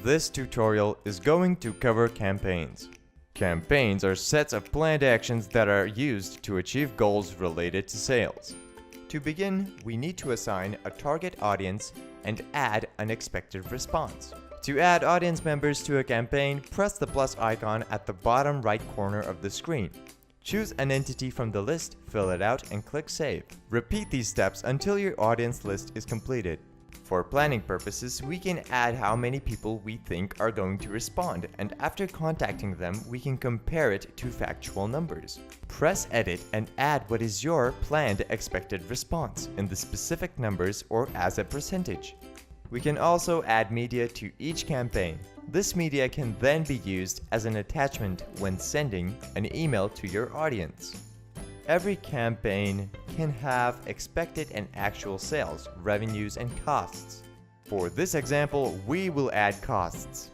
This tutorial is going to cover campaigns. Campaigns are sets of planned actions that are used to achieve goals related to sales. To begin, we need to assign a target audience and add an expected response. To add audience members to a campaign, press the plus icon at the bottom right corner of the screen. Choose an entity from the list, fill it out, and click Save. Repeat these steps until your audience list is completed. For planning purposes, we can add how many people we think are going to respond, and after contacting them, we can compare it to factual numbers. Press Edit and add what is your planned expected response in the specific numbers or as a percentage. We can also add media to each campaign. This media can then be used as an attachment when sending an email to your audience. Every campaign can have expected and actual sales, revenues, and costs. For this example, we will add costs.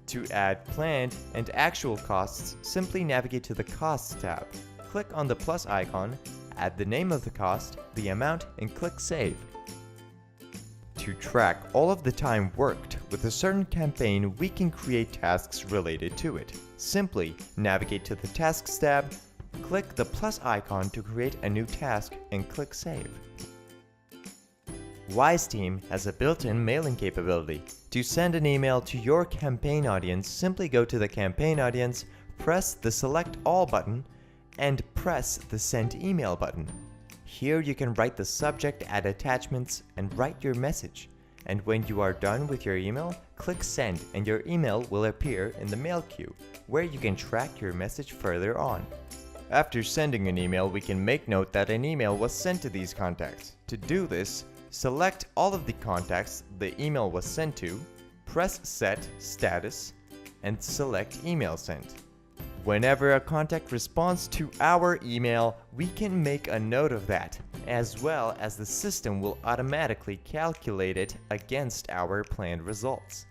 To add planned and actual costs, simply navigate to the Costs tab. Click on the plus icon, add the name of the cost, the amount, and click Save. To track all of the time worked with a certain campaign, we can create tasks related to it. Simply navigate to the Tasks tab, click the plus icon to create a new task, and click Save. WiseTeam has a built-in mailing capability. To send an email to your campaign audience, simply go to the campaign audience, press the Select All button, and press the Send Email button. Here you can write the subject, add attachments, and write your message. And when you are done with your email, click Send and your email will appear in the mail queue, where you can track your message further on. After sending an email, we can make note that an email was sent to these contacts. To do this, select all of the contacts the email was sent to, press Set Status, and select Email Sent. Whenever a contact responds to our email, we can make a note of that, as well as the system will automatically calculate it against our planned results.